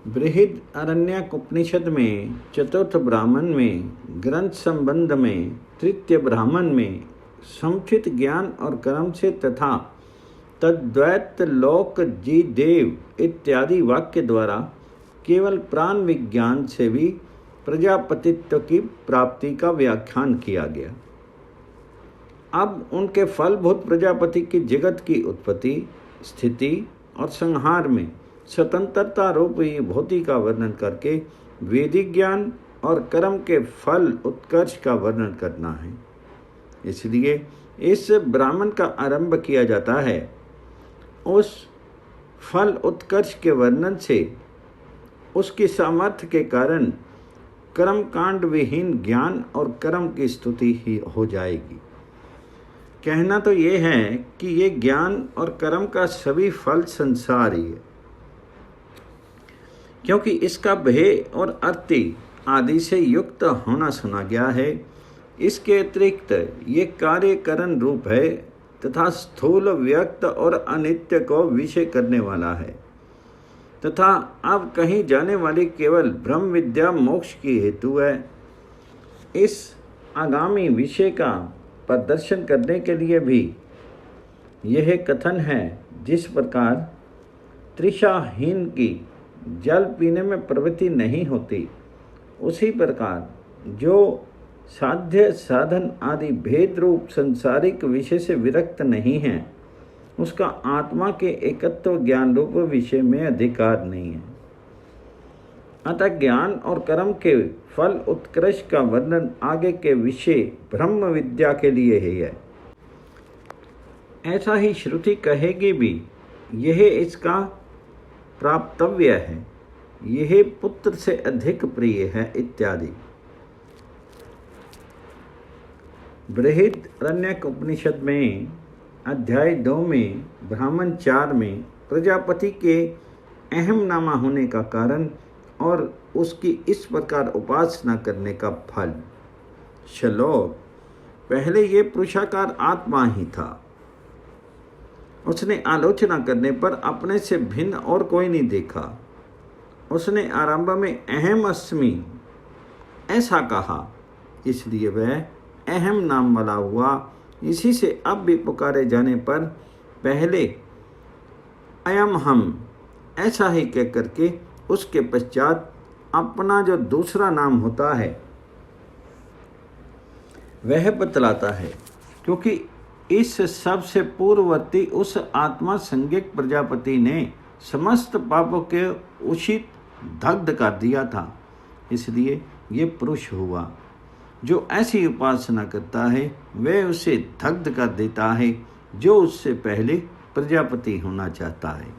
बृहद अरण्यक उपनिषद में, चतुर्थ ब्राह्मण में, ग्रंथ संबंध में, तृतीय ब्राह्मण में समुचित ज्ञान और कर्म से तथा तद्वैत लोक जी देव इत्यादि वाक्य द्वारा केवल प्राण विज्ञान से भी प्रजापतित्व की प्राप्ति का व्याख्यान किया गया। अब उनके फलभूत प्रजापति की जगत की उत्पत्ति, स्थिति और संहार में स्वतंत्रता रूप विभूति का वर्णन करके वैदिक ज्ञान और कर्म के फल उत्कर्ष का वर्णन करना है। इसलिए इस ब्राह्मण का आरंभ किया जाता है उस फल उत्कर्ष के वर्णन से। उसकी सामर्थ्य के कारण कर्म कांड विहीन ज्ञान और कर्म की स्तुति ही हो जाएगी। कहना तो ये है कि ये ज्ञान और कर्म का सभी फल संसार ही है, क्योंकि इसका भय और अर्ति आदि से युक्त होना सुना गया है। इसके अतिरिक्त ये कार्यकरण रूप है तथा स्थूल, व्यक्त और अनित्य को विषय करने वाला है तथा अब कहीं जाने वाली केवल ब्रह्म विद्या मोक्ष की हेतु है। इस आगामी विषय का प्रदर्शन करने के लिए भी यह कथन है, जिस प्रकार तृषाहीन की जल पीने में प्रवृत्ति नहीं होती, उसी प्रकार जो साध्य साधन आदि भेद रूप संसारिक विषय से विरक्त नहीं है, उसका आत्मा के एकत्व ज्ञान रूप विषय में अधिकार नहीं है। अतः ज्ञान और कर्म के फल उत्कृष्ट का वर्णन आगे के विषय ब्रह्म विद्या के लिए ही है। ऐसा ही श्रुति कहेगी भी, यह इसका प्राप्तव्य है, यह पुत्र से अधिक प्रिय है इत्यादि। बृहद अरण्यक उपनिषद में अध्याय 2 में, ब्राह्मण 4 में प्रजापति के अहम नामा होने का कारण और उसकी इस प्रकार उपासना करने का फल। श्लोक: पहले ये पुरुषाकार आत्मा ही था। उसने आलोचना करने पर अपने से भिन्न और कोई नहीं देखा। उसने आरंभ में अहम अस्मि ऐसा कहा, इसलिए वह अहम नाम वाला हुआ। इसी से अब भी पुकारे जाने पर पहले अयम हम ऐसा ही कह करके उसके पश्चात अपना जो दूसरा नाम होता है वह बतलाता है, क्योंकि इस सब से पूर्ववर्ती उस आत्मा संज्ञक प्रजापति ने समस्त पापों के उचित दग्ध कर दिया था। इसलिए ये पुरुष हुआ। जो ऐसी उपासना करता है वह उसे दग्ध कर देता है, जो उससे पहले प्रजापति होना चाहता है।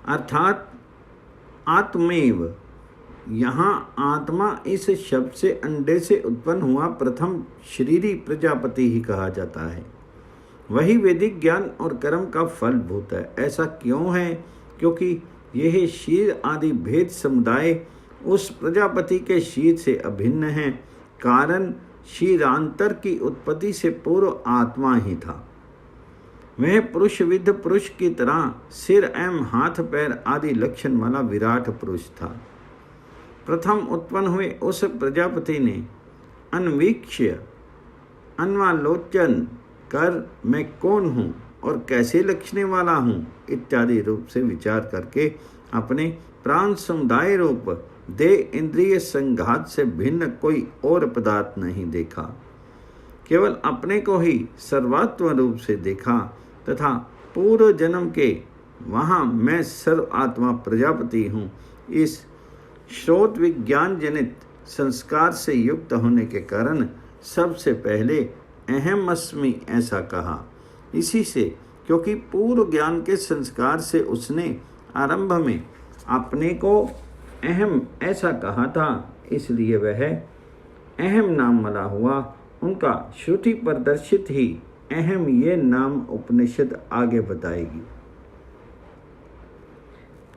अर्थात आत्मेव, यहाँ आत्मा इस शब्द से अंडे से उत्पन्न हुआ प्रथम शरीरी प्रजापति ही कहा जाता है। वही वैदिक ज्ञान और कर्म का फलभूत है। ऐसा क्यों है? क्योंकि यह शीर आदि भेद समुदाय उस प्रजापति के शीर से अभिन्न है। कारण शीरांतर की उत्पत्ति से पूर्व आत्मा ही था। वह पुरुषविद पुरुष की तरह सिर एवं हाथ पैर आदि लक्षण वाला विराट पुरुष था। प्रथम उत्पन्न हुए उस प्रजापति ने अन्वीक्ष्य अन्वालोचन कर मैं कौन हूँ और कैसे लक्षणे वाला हूँ इत्यादि रूप से विचार करके अपने प्राण समुदाय रूप देह इंद्रिय संघात से भिन्न कोई और पदार्थ नहीं देखा। केवल अपने को ही सर्वात्म रूप से देखा तथा पूर्व जन्म के वहाँ मैं सर्व आत्मा प्रजापति हूँ इस श्रोत विज्ञान जनित संस्कार से युक्त होने के कारण सबसे पहले अहम अस्मि ऐसा कहा। इसी से, क्योंकि पूर्व ज्ञान के संस्कार से उसने आरंभ में अपने को अहम ऐसा कहा था, इसलिए वह अहम नाम वाला हुआ। उनका श्रुति प्रदर्शित ही अहम ये नाम उपनिषद आगे बताएगी।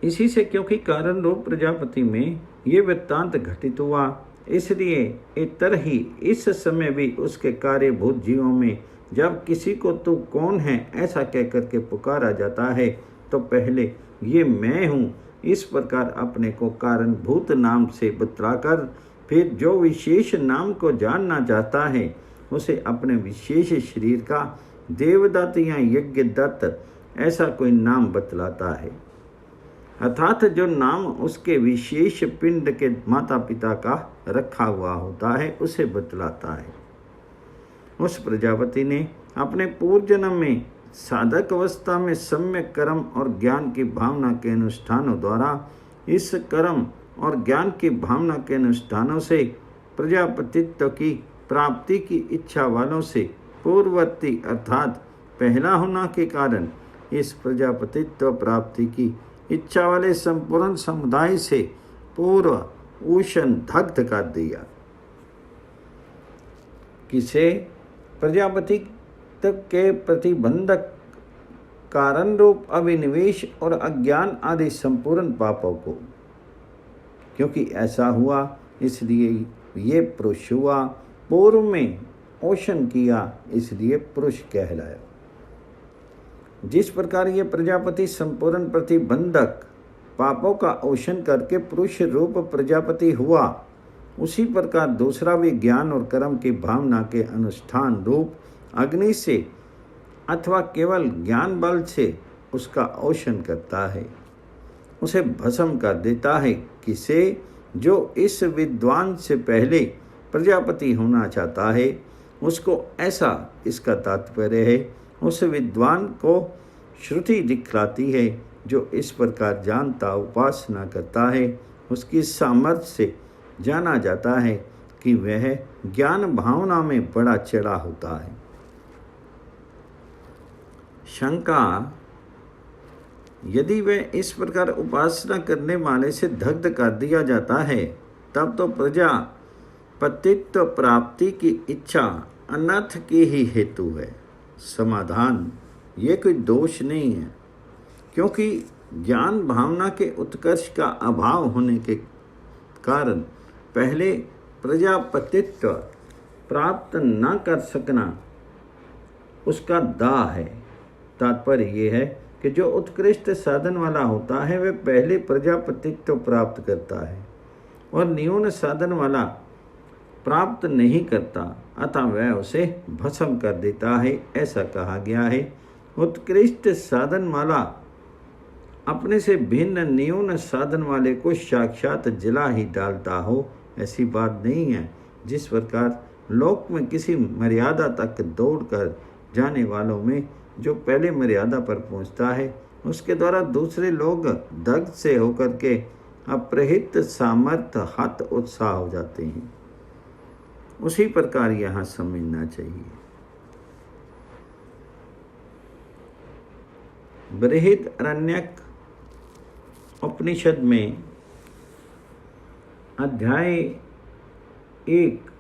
इसी से, क्योंकि कारण रूप प्रजापति में ये वृत्तांत घटित हुआ, इसलिए इतर ही इस समय भी उसके कार्यभूत जीवों में जब किसी को तू कौन है ऐसा कहकर के पुकारा जाता है, तो पहले ये मैं हूँ इस प्रकार अपने को कारणभूत नाम से बतलाकर फिर जो विशेष नाम को जानना चाहता है उसे अपने विशेष शरीर का देवदत्त या यज्ञदत्त ऐसा कोई नाम बतलाता है, अर्थात जो नाम उसके विशेष पिंड के माता पिता का रखा हुआ होता है उसे बतलाता है। उस प्रजापति ने अपने पूर्व जन्म में साधक अवस्था में सम्यक कर्म और ज्ञान की भावना के अनुष्ठानों द्वारा इस कर्म और ज्ञान की भावना के अनुष्ठानों से प्रजापतित्व की प्राप्ति की इच्छा वालों से पूर्ववर्ती अर्थात पहला होना के कारण इस प्रजापतित्व प्राप्ति की इच्छा वाले संपूर्ण समुदाय से पूर्व उष्ण दग्ध कर दिया। किसे प्रजापति तक के प्रतिबंधक कारण रूप अभिनिवेश और अज्ञान आदि संपूर्ण पापों को, क्योंकि ऐसा हुआ इसलिए ये पुरुष हुआ, पूर्व में ओशन किया इसलिए पुरुष कहलाया। जिस प्रकार ये प्रजापति संपूर्ण प्रतिबंधक पापों का ओशन करके पुरुष रूप प्रजापति हुआ, उसी प्रकार दूसरा भी ज्ञान और कर्म की भावना के अनुष्ठान रूप अग्नि से अथवा केवल ज्ञान बल से उसका ओशन करता है, उसे भस्म कर देता है। किसे जो इस विद्वान से पहले प्रजापति होना चाहता है उसको ऐसा इसका तात्पर्य है। उस विद्वान को श्रुति दिखलाती है जो इस प्रकार जानता उपासना करता है, उसकी सामर्थ्य से जाना जाता है कि वह ज्ञान भावना में बड़ा चढ़ा होता है। शंका, यदि वह इस प्रकार उपासना करने वाले से दग्ध कर दिया जाता है तब तो प्रजापतित्व प्राप्ति की इच्छा अनर्थ की ही हेतु है। समाधान, ये कोई दोष नहीं है, क्योंकि ज्ञान भावना के उत्कर्ष का अभाव होने के कारण पहले प्रजापतित्व प्राप्त न कर सकना उसका दाह है। तात्पर्य ये है कि जो उत्कृष्ट साधन वाला होता है वह पहले प्रजापतित्व प्राप्त करता है और न्यून साधन वाला प्राप्त नहीं करता, अतः वह उसे भस्म कर देता है, ऐसा कहा गया है। उत्कृष्ट साधन वाला अपने से भिन्न न्यून साधन वाले को साक्षात जला ही डालता हो, ऐसी बात नहीं है। जिस प्रकार लोक में किसी मर्यादा तक दौड़कर जाने वालों में जो पहले मर्यादा पर पहुंचता है उसके द्वारा दूसरे लोग दग्ध से होकर के अप्रहित सामर्थ्य हत उत्साह हो जाते हैं, उसी प्रकार यहाँ समझना चाहिए। बृहदारण्यक उपनिषद में अध्याय 1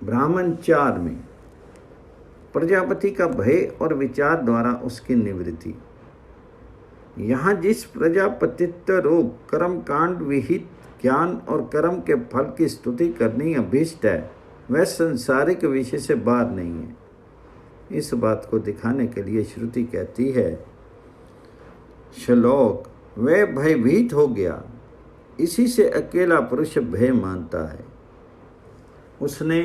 ब्राह्मण 4 में प्रजापति का भय और विचार द्वारा उसकी निवृत्ति। यहाँ जिस प्रजापतित्व रूप कर्म कांड विहित ज्ञान और कर्म के फल की स्तुति करनी अभीष्ट है वह संसारिक विषय से बाहर नहीं है। इस बात को दिखाने के लिए श्रुति कहती है, श्लोक, वह भयभीत हो गया, इसी से अकेला पुरुष भय मानता है। उसने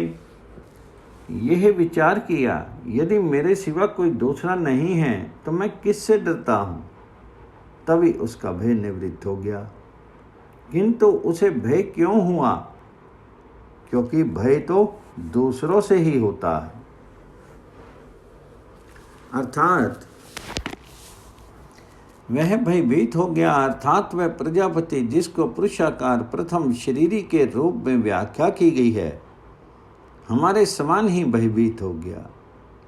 यह विचार किया, यदि मेरे सिवा कोई दूसरा नहीं है तो मैं किससे डरता हूँ, तभी उसका भय निवृत्त हो गया। किंतु उसे भय क्यों हुआ? क्योंकि भय तो दूसरों से ही होता है। अर्थात वह भयभीत हो गया, अर्थात वह प्रजापति जिसको पुरुषाकार प्रथम शरीरी के रूप में व्याख्या की गई है हमारे समान ही भयभीत हो गया,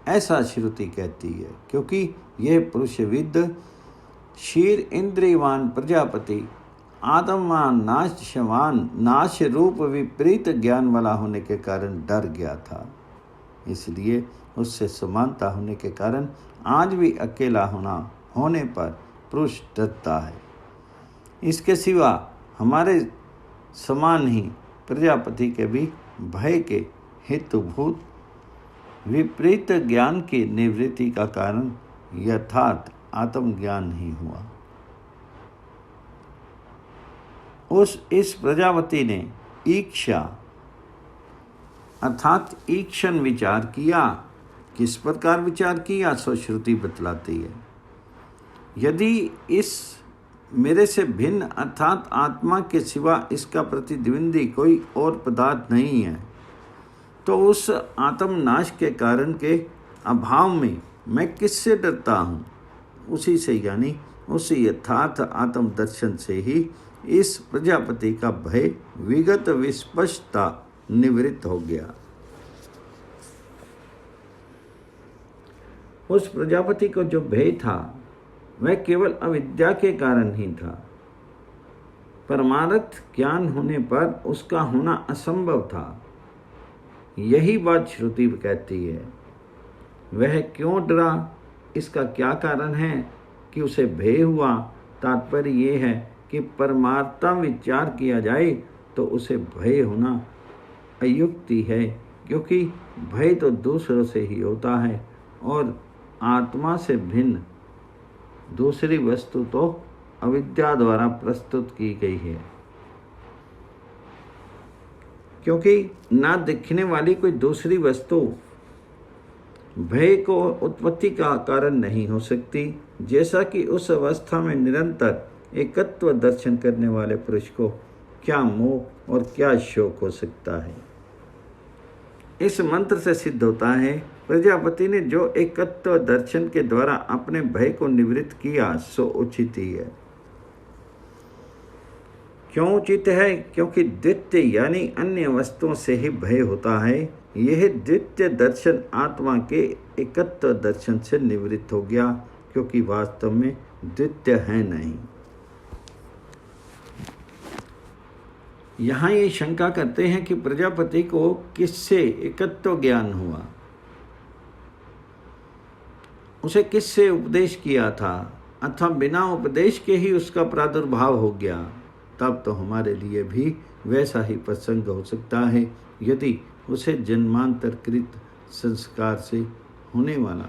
ऐसा श्रुति कहती है। क्योंकि यह पुरुषविद शीर इंद्रियवान प्रजापति आत्मान नाशवान नाश रूप विपरीत ज्ञान वाला होने के कारण डर गया था, इसलिए उससे समानता होने के कारण आज भी अकेला होने पर पुरुष डरता है। इसके सिवा हमारे समान ही प्रजापति के भी भय के हेतुभूत विपरीत ज्ञान की निवृत्ति का कारण यथार्थ आत्मज्ञान ही हुआ। इस प्रजापति ने ईक्षा अर्थात ईक्षण विचार किया। किस प्रकार विचार किया सो श्रुति बतलाती है। यदि इस मेरे से भिन्न अर्थात आत्मा के सिवा इसका प्रतिद्वंदी कोई और पदार्थ नहीं है, तो उस आत्मनाश के कारण के अभाव में मैं किससे डरता हूँ? उसी से, यानी उसी यथार्थ आत्म दर्शन से ही इस प्रजापति का भय विगत विस्पष्टता निवृत्त हो गया। उस प्रजापति को जो भय था वह केवल अविद्या के कारण ही था। परमार्थ ज्ञान होने पर उसका होना असंभव था। यही बात श्रुति कहती है। वह क्यों डरा, इसका क्या कारण है कि उसे भय हुआ? तात्पर्य ये है कि परमार्थता विचार किया जाए तो उसे भय होना अयुक्ति है, क्योंकि भय तो दूसरों से ही होता है और आत्मा से भिन्न दूसरी वस्तु तो अविद्या द्वारा प्रस्तुत की गई है। क्योंकि ना दिखने वाली कोई दूसरी वस्तु भय को उत्पत्ति का कारण नहीं हो सकती, जैसा कि उस अवस्था में निरंतर एकत्व दर्शन करने वाले पुरुष को क्या मोह और क्या शोक हो सकता है। इस मंत्र से सिद्ध होता है प्रजापति ने जो एकत्व दर्शन के द्वारा अपने भय को निवृत्त किया सो उचित ही है। क्यों उचित है? क्योंकि द्वितीय यानी अन्य वस्तुओं से ही भय होता है। यह द्वितीय दर्शन आत्मा के एकत्व दर्शन से निवृत्त हो गया, क्योंकि वास्तव में द्वितीय है नहीं। यहाँ ये शंका करते हैं कि प्रजापति को किससे एकत्व ज्ञान हुआ, उसे किससे उपदेश किया था, अथवा बिना उपदेश के ही उसका प्रादुर्भाव हो गया। तब तो हमारे लिए भी वैसा ही प्रसंग हो सकता है यदि उसे जन्मांतरकृत संस्कार से होने वाला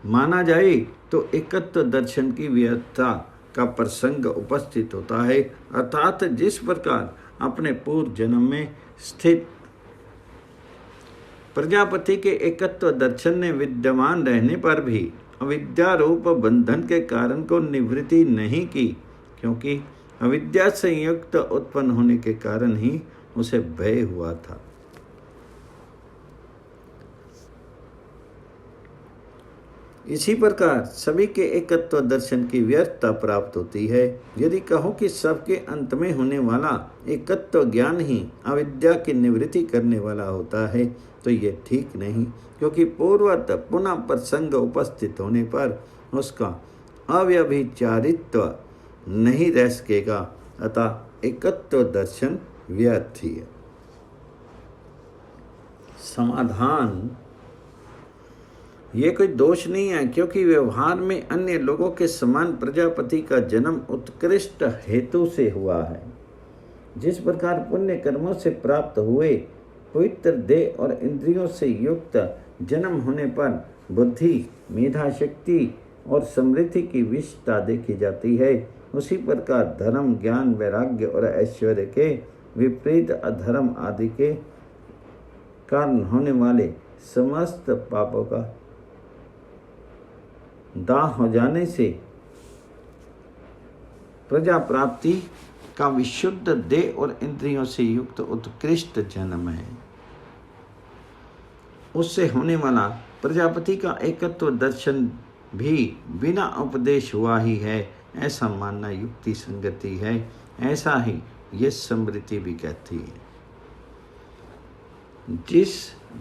माना जाए तो एकत्व दर्शन की व्यर्थता का प्रसंग उपस्थित होता है। अर्थात जिस प्रकार अपने पूर्व जन्म में स्थित प्रजापति के एकत्व दर्शन ने विद्यमान रहने पर भी अविद्या रूप बंधन के कारण को निवृत्ति नहीं की, क्योंकि अविद्या संयुक्त उत्पन्न होने के कारण ही उसे भय हुआ था। इसी प्रकार सभी के एकत्व दर्शन की व्यर्थता प्राप्त होती है। यदि कहो कि सबके अंत में होने वाला एकत्व ज्ञान ही अविद्या की निवृत्ति करने वाला होता है तो ये ठीक नहीं, क्योंकि पूर्वत पुनः प्रसंग उपस्थित होने पर उसका अव्यभिचारित्व नहीं रह सकेगा, अतः एकत्व दर्शन व्यर्थ ही है। समाधान: ये कोई दोष नहीं है, क्योंकि व्यवहार में अन्य लोगों के समान प्रजापति का जन्म उत्कृष्ट हेतु से हुआ है। जिस प्रकार पुण्य कर्मों से प्राप्त हुए पवित्र देह और इंद्रियों से युक्त जन्म होने पर बुद्धि, मेधा शक्ति और समृद्धि की विशेषता देखी जाती है, उसी प्रकार धर्म, ज्ञान, वैराग्य और ऐश्वर्य के विपरीत अधर्म आदि के कारण होने वाले समस्त पापों का दाह हो जाने से प्रजा प्राप्ति का विशुद्ध देह और इंद्रियों से युक्त उत्कृष्ट जन्म है। उससे होने वाला प्रजापति का एकत्व दर्शन भी बिना उपदेश हुआ ही है, ऐसा मानना युक्ति संगति है। ऐसा ही ये स्मृति भी कहती है। जिस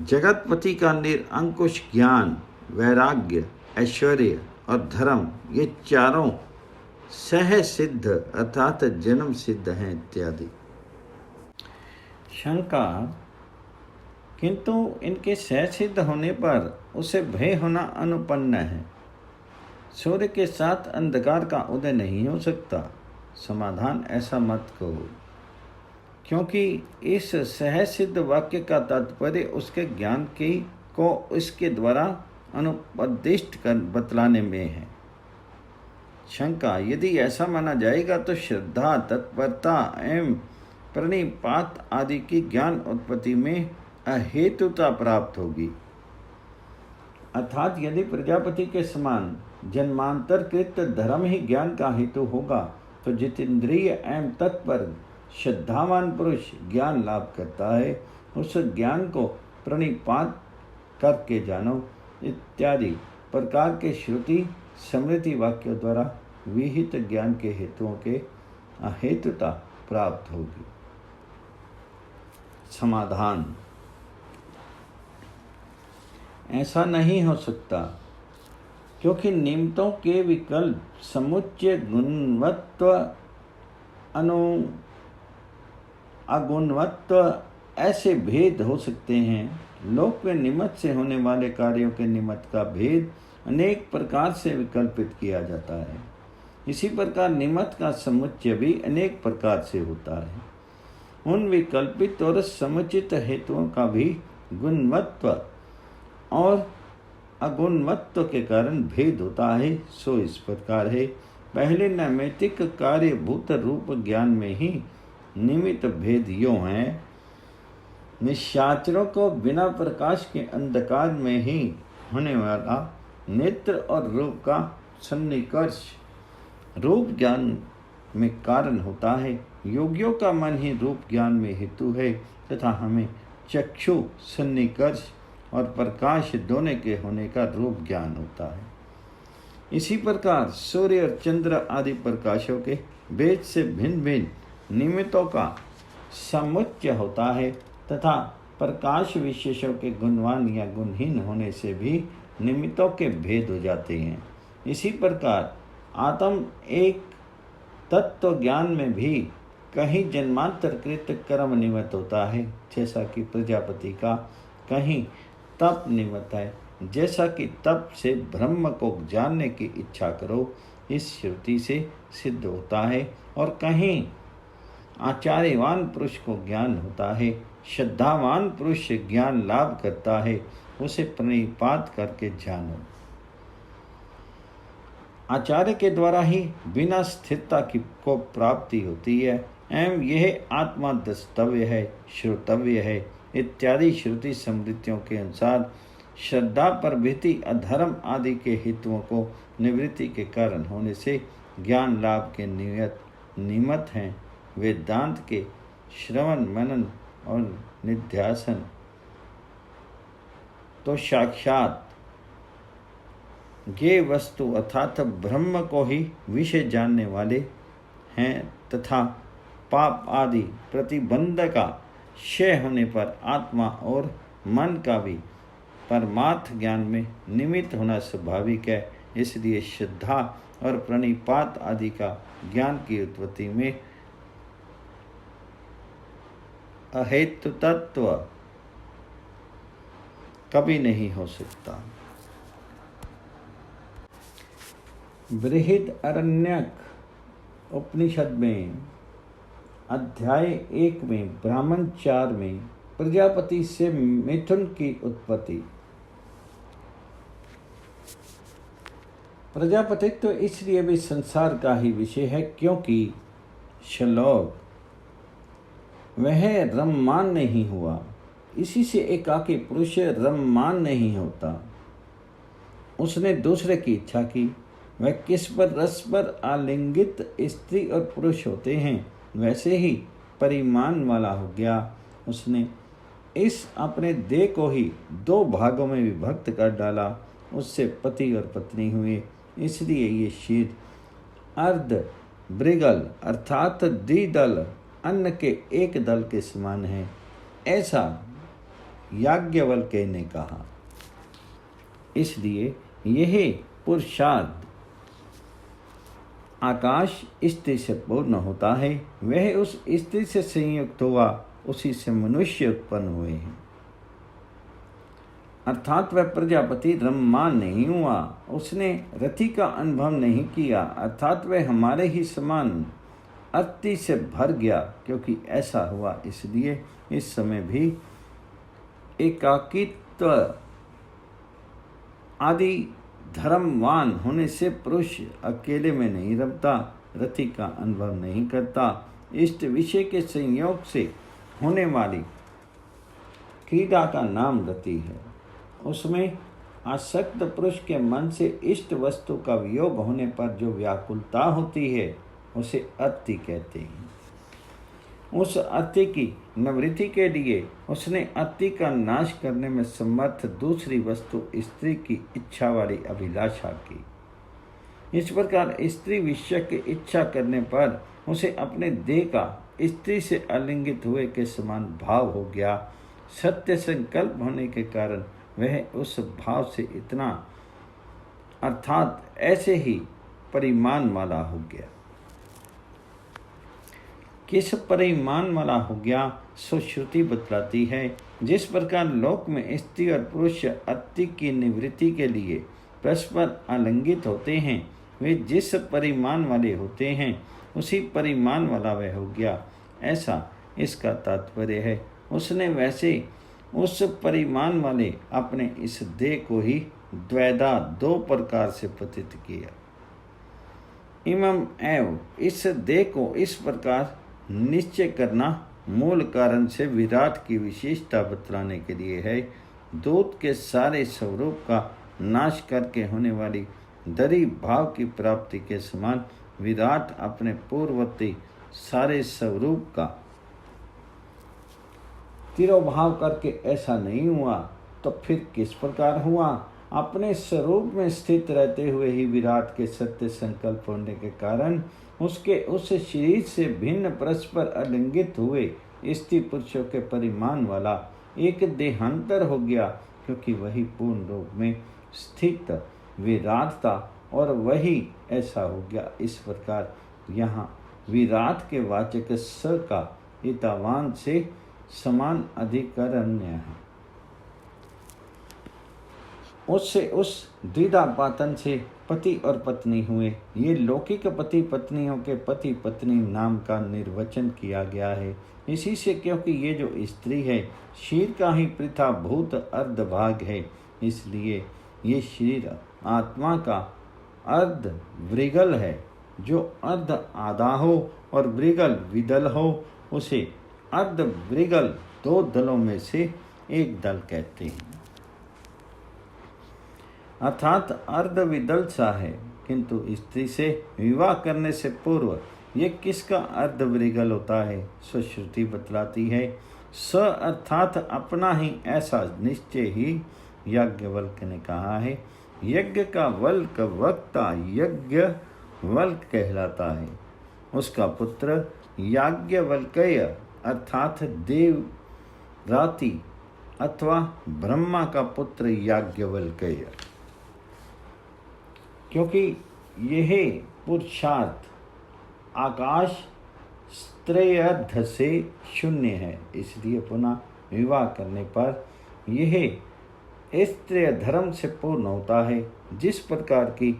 जगतपति का निरंकुश ज्ञान, वैराग्य, ऐश्वर्य और धर्म ये चारों सह सिद्ध अर्थात जन्म सिद्ध हैं इत्यादि। शंका: किंतु इनके सह सिद्ध होने पर उसे भय होना अनुपन्न है। सूर्य के साथ अंधकार का उदय नहीं हो सकता। समाधान: ऐसा मत कहो, क्योंकि इस सह सिद्ध वाक्य का तात्पर्य उसके ज्ञान की को इसके द्वारा अनुपदिष्ट कर बतलाने में है। शंका, यदि ऐसा माना जाएगा तो श्रद्धा, तत्परता एवं प्रणिपात आदि की ज्ञान उत्पत्ति में अहेतुता प्राप्त होगी। अर्थात यदि प्रजापति के समान जन्मांतरकृत धर्म ही ज्ञान का हेतु होगा तो जितेंद्रिय एवं तत्पर श्रद्धावान पुरुष ज्ञान लाभ करता है, उस ज्ञान को प्रणिपात करके जानो इत्यादि प्रकार के श्रुति स्मृति वाक्यों द्वारा विहित ज्ञान के हेतुओं के अहेतुता प्राप्त होगी। समाधान, ऐसा नहीं हो सकता, क्योंकि निमित्तों के विकल्प समुच्चय गुणवत्व अगुणवत्व ऐसे भेद हो सकते हैं। लोक के निमित्त से होने वाले कार्यों के निमित्त का भेद अनेक प्रकार से विकल्पित किया जाता है। इसी प्रकार निमित्त का समुच्चय भी अनेक प्रकार से होता है। उन विकल्पित और समुचित हेतुओं का भी गुणवत्व और अगुणवत्व के कारण भेद होता है। सो इस प्रकार है, पहले नैमित्तिक कार्यभूत रूप ज्ञान में ही निमित्त भेद यों है। निशाचरों को बिना प्रकाश के अंधकार में ही होने वाला नेत्र और रूप का सन्निकर्ष रूप ज्ञान में कारण होता है। योगियों का मन ही रूप ज्ञान में हेतु है तथा हमें चक्षु, सन्निकर्ष और प्रकाश दोनों के होने का रूप ज्ञान होता है। इसी प्रकार सूर्य और चंद्र आदि प्रकाशों के भेद से भिन्न भिन्न निमित्तों का समुच्चय होता है तथा प्रकाश विशेषों के गुणवान या गुणहीन होने से भी निमित्तों के भेद हो जाते हैं। इसी प्रकार आत्म एक तत्व ज्ञान में भी कहीं जन्मांतरकृत कर्म निमित्त होता है, जैसा कि प्रजापति का कहीं तप निमित्त है, जैसा कि तप से ब्रह्म को जानने की इच्छा करो इस श्रुति से सिद्ध होता है, और कहीं आचार्यवान पुरुष को ज्ञान होता है, श्रद्धावान पुरुष ज्ञान लाभ करता है, उसे प्रणिपात करके जानो। आचार्य के द्वारा ही बिना स्थिरता की को प्राप्ति होती है एवं यह आत्मा द्रष्टव्य है, श्रोतव्य है इत्यादि श्रुति स्मृतियों के अनुसार श्रद्धा प्रभृति अधर्म आदि के हेतुओं को निवृत्ति के कारण होने से ज्ञान लाभ के निमित्त हैं। वेदांत के श्रवण मनन और निध्यासन तो साक्षात ये वस्तु अर्थात ब्रह्म को ही विषय जानने वाले हैं तथा पाप आदि प्रतिबंध का क्षय होने पर आत्मा और मन का भी परमार्थ ज्ञान में निमित्त होना स्वाभाविक है। इसलिए श्रद्धा और प्रणिपात आदि का ज्ञान की उत्पत्ति में अहेतु तत्व कभी नहीं हो सकता। बृहद अरण्यक उपनिषद में अध्याय 1 में ब्राह्मण 4 में प्रजापति से मिथुन की उत्पत्ति। प्रजापतित्व इसलिए भी संसार का ही विषय है क्योंकि श्लोक वह रममान नहीं हुआ, इसी से एकाकी पुरुष रममान नहीं होता। उसने दूसरे की इच्छा की, वह किस पर रस पर आलिंगित स्त्री और पुरुष होते हैं वैसे ही परिमाण वाला हो गया। उसने इस अपने देह को ही 2 भागों में विभक्त कर डाला, उससे पति और पत्नी हुए। इसलिए ये शीर अर्ध ब्रिगल अर्थात द्विदल अन्न के एक दल के समान है, ऐसा याज्ञवल्क्य ने कहा। इसलिए यह पुरुषार्थ आकाश स्त्री से पूर्ण होता है, वह उस स्त्री से संयुक्त हुआ, उसी से मनुष्य उत्पन्न हुए हैं। अर्थात वह प्रजापति रममान नहीं हुआ, उसने रति का अनुभव नहीं किया, अर्थात वह हमारे ही समान अति से भर गया। क्योंकि ऐसा हुआ इसलिए इस समय भी एकाकित्व आदि धर्मवान होने से पुरुष अकेले में नहीं रमता, रति का अनुभव नहीं करता। इष्ट विषय के संयोग से होने वाली क्रीड़ा का नाम रति है। उसमें आसक्त पुरुष के मन से इष्ट वस्तु का वियोग होने पर जो व्याकुलता होती है उसे अति कहते हैं। उस अति की निवृत्ति के लिए उसने अति का नाश करने में समर्थ दूसरी वस्तु स्त्री की इच्छा वाली अभिलाषा की। इस प्रकार स्त्री विषय की इच्छा करने पर उसे अपने देह का स्त्री से आलिंगित हुए के समान भाव हो गया। सत्य संकल्प होने के कारण वह उस भाव से इतना अर्थात ऐसे ही परिमाण वाला हो गया। किस परिमाण वाला हो गया सो श्रुति बतलाती है। जिस प्रकार लोक में स्त्री और पुरुष अति की निवृत्ति के लिए परस्पर आलिंगित होते हैं, वे जिस परिमाण वाले होते हैं उसी परिमाण वाला वह हो गया, ऐसा इसका तात्पर्य है। उसने वैसे उस परिमाण वाले अपने इस देह को ही द्वैधा दो प्रकार से पतित किया। इमम एव इस देह को इस प्रकार निश्चय करना मूल कारण से विराट की विशेषता बतलाने के लिए है। दूत के सारे स्वरूप का नाश करके होने वाली दरी भाव की प्राप्ति के समान विराट अपने पूर्ववर्ती सारे स्वरूप का तिरोभाव करके ऐसा नहीं हुआ तो फिर किस प्रकार हुआ? अपने स्वरूप में स्थित रहते हुए ही विराट के सत्य संकल्प होने के कारण उसके उस शरीर से भिन्न परस्पर आलिंगित हुए स्त्री पुरुषों के परिमाण वाला एक देहांतर हो गया, क्योंकि वही पूर्ण रूप में स्थित विराट था और वही ऐसा हो गया। इस प्रकार यहाँ विराट के वाचक स का इतावान से समान अधिकरण्य है। उससे उस द्विधापातन से पति और पत्नी हुए। ये लौकिक पति पत्नियों के पति पत्नी नाम का निर्वचन किया गया है। इसी से क्योंकि ये जो स्त्री है शरीर का ही पृथाभूत अर्धभाग है, इसलिए ये शरीर आत्मा का अर्ध वृगल है। जो अर्ध आधा हो और वृगल विदल हो उसे अर्ध वृगल दो दलों में से एक दल कहते हैं, अर्थात अर्ध विदल सा है। किंतु स्त्री से विवाह करने से पूर्व ये किसका अर्ध वृगल होता है सो श्रुति बतलाती है। स अर्थात अपना ही ऐसा निश्चय ही याज्ञवल्क्य ने कहा है। यज्ञ का वल्क वक्ता यज्ञ वल्क कहलाता है। उसका पुत्र याज्ञवल्क्य अर्थात देव राति अथवा ब्रह्मा का पुत्र याज्ञवल्क्य, क्योंकि यह पुरुषार्थ आकाश स्त्रेयध से शून्य है, इसलिए पुनः विवाह करने पर यह स्त्रेय धर्म से पूर्ण होता है। जिस प्रकार की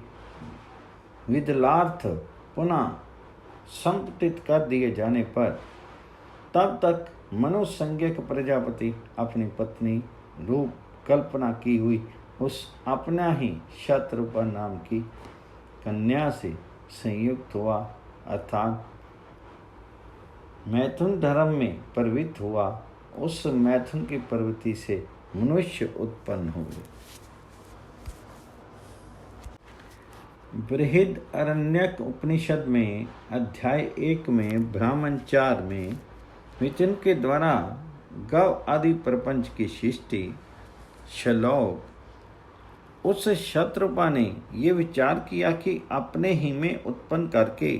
विदलार्थ पुनः संपतित कर दिए जाने पर तब तक मनुसंज्ञक प्रजापति अपनी पत्नी रूप कल्पना की हुई उस अपना ही शत्रुपा नाम की कन्या से संयुक्त हुआ, अर्थात मैथुन धर्म में प्रवृत्त हुआ। उस मैथुन की प्रवृत्ति से मनुष्य उत्पन्न हुए। बृहद अरण्यक उपनिषद में अध्याय 1 में ब्राह्मण 4 में मिथुन के द्वारा गौ आदि प्रपंच की सृष्टि श्लोक उस शत्रुपा ने ये विचार किया कि अपने ही में उत्पन्न करके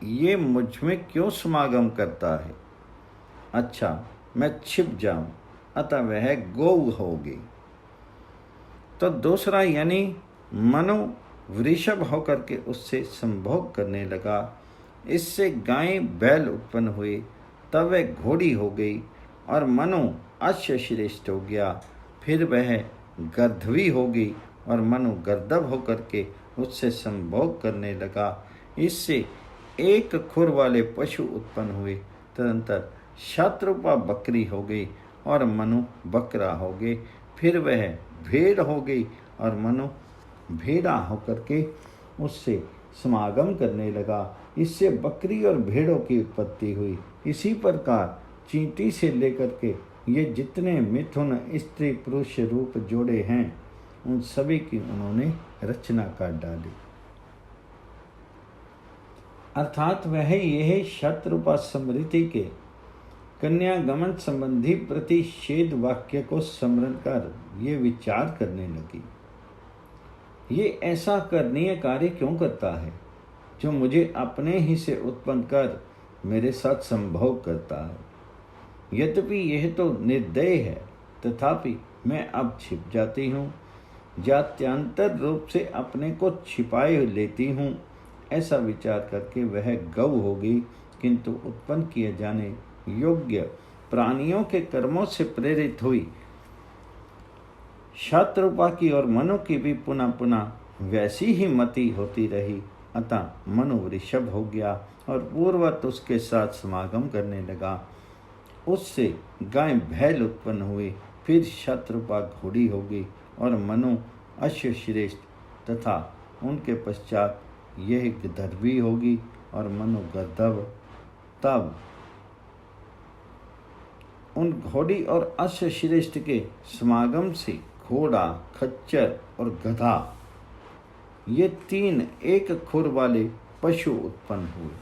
ये मुझ में क्यों समागम करता है। अच्छा, मैं छिप जाऊं, अतः वह गौ होगी। तो दूसरा यानी मनु वृषभ होकर के उससे संभोग करने लगा। इससे गायें बैल उत्पन्न हुए, तब वह घोड़ी हो गई और मनु अश्व श्रेष्ठ हो गया। फिर वह गर्दभी होगी और मनु गर्दभ होकर के उससे संभोग करने लगा। इससे एक खुर वाले पशु उत्पन्न हुए। तदंतर शत्रुपा बकरी हो गई और मनु बकरा हो गए। फिर वह भेड़ हो गई और मनु भेड़ा होकर के उससे समागम करने लगा। इससे बकरी और भेड़ों की उत्पत्ति हुई। इसी प्रकार चींटी से लेकर के ये जितने मिथुन स्त्री पुरुष रूप जोड़े हैं उन सभी की उन्होंने रचना कर डाली। अर्थात वह यह शतरूपा स्मृति के कन्यागमन संबंधी प्रतिषेध वाक्य को स्मरण कर ये विचार करने लगी, ये ऐसा करनीय कार्य क्यों करता है जो मुझे अपने ही से उत्पन्न कर मेरे साथ संभोग करता है। यद्यपि यह तो निर्दय है, तथापि मैं अब छिप जाती हूँ, जात्यांतर रूप से अपने को छिपाए लेती हूँ। ऐसा विचार करके वह गौ होगी, किंतु उत्पन्न किए जाने योग्य प्राणियों के कर्मों से प्रेरित हुई। शतरूपा की और मनु की भी पुनः पुनः वैसी ही मति होती रही। अतः मनु वृषभ हो गया और पूर्ववत उसके साथ समागम करने लगा। उससे गाय बैल उत्पन्न हुई। फिर शतरूपा घोड़ी होगी और मनु अश्वश्रेष्ठ तथा उनके पश्चात यह गंधर्वी होगी और मनु गंधर्व। तब उन घोड़ी और अश्वश्रेष्ठ के समागम से घोड़ा, खच्चर और गधा ये तीन एक खुर वाले पशु उत्पन्न हुए।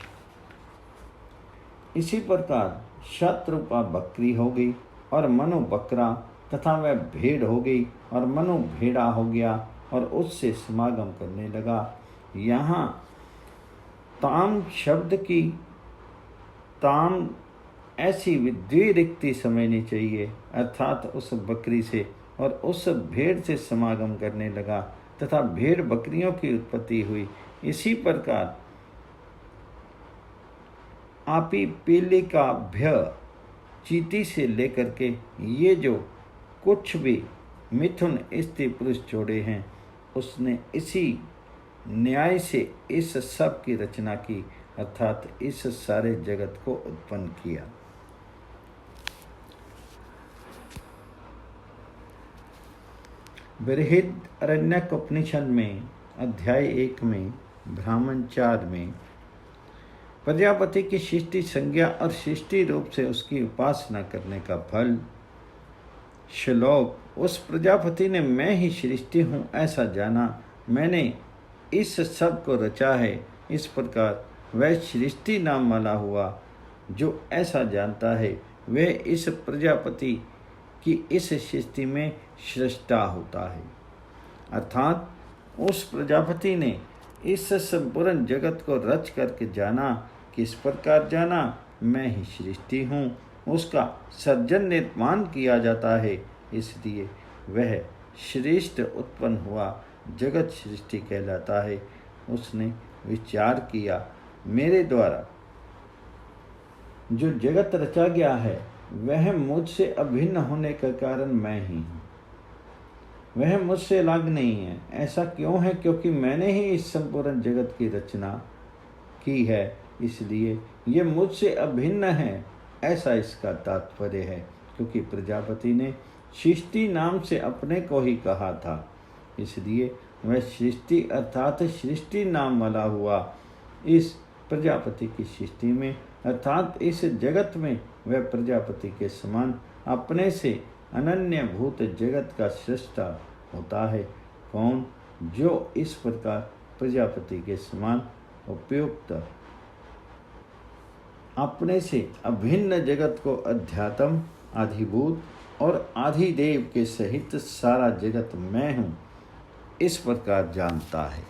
इसी प्रकार शतरूपा बकरी हो गई और मनु बकरा तथा वह भेड़ हो गई और मनु भेड़ा हो गया और उससे समागम करने लगा। यहाँ ताम शब्द की ताम ऐसी द्विरिक्ति समझनी चाहिए, अर्थात उस बकरी से और उस भेड़ से समागम करने लगा तथा भेड़ बकरियों की उत्पत्ति हुई। इसी प्रकार आपी पीली का भय चीटी से लेकर के ये जो कुछ भी मिथुन स्त्री पुरुष जोड़े हैं उसने इसी न्याय से इस सब की रचना की, अर्थात इस सारे जगत को उत्पन्न किया। बृहदारण्यक उपनिषद में अध्याय 1 में ब्राह्मण 4 में प्रजापति की सृष्टि संज्ञा और सृष्टि रूप से उसकी उपासना करने का फल। श्लोक। उस प्रजापति ने मैं ही सृष्टि हूँ ऐसा जाना, मैंने इस सब को रचा है। इस प्रकार वह सृष्टि नाम वाला हुआ। जो ऐसा जानता है वह इस प्रजापति की इस सृष्टि में सृष्टा होता है। अर्थात उस प्रजापति ने इस संपूर्ण जगत को रच करके जाना। किस प्रकार जाना? मैं ही सृष्टि हूँ, उसका सर्जन निर्माण किया जाता है, इसलिए वह श्रेष्ठ उत्पन्न हुआ जगत सृष्टि कहलाता है। उसने विचार किया मेरे द्वारा जो जगत रचा गया है वह मुझसे अभिन्न होने का कारण मैं ही हूँ, वह मुझसे अलग नहीं है। ऐसा क्यों है? क्योंकि मैंने ही इस संपूर्ण जगत की रचना की है, इसलिए ये मुझसे अभिन्न है, ऐसा इसका तात्पर्य है। क्योंकि प्रजापति ने सृष्टि नाम से अपने को ही कहा था, इसलिए वह सृष्टि अर्थात सृष्टि नाम वाला हुआ। इस प्रजापति की सृष्टि में अर्थात इस जगत में वह प्रजापति के समान अपने से अनन्य भूत जगत का सृष्टा होता है। कौन? जो इस प्रकार प्रजापति के समान उपयुक्त अपने से अभिन्न जगत को अध्यात्म, आधिभूत और आधिदेव के सहित सारा जगत मैं हूँ, इस प्रकार जानता है।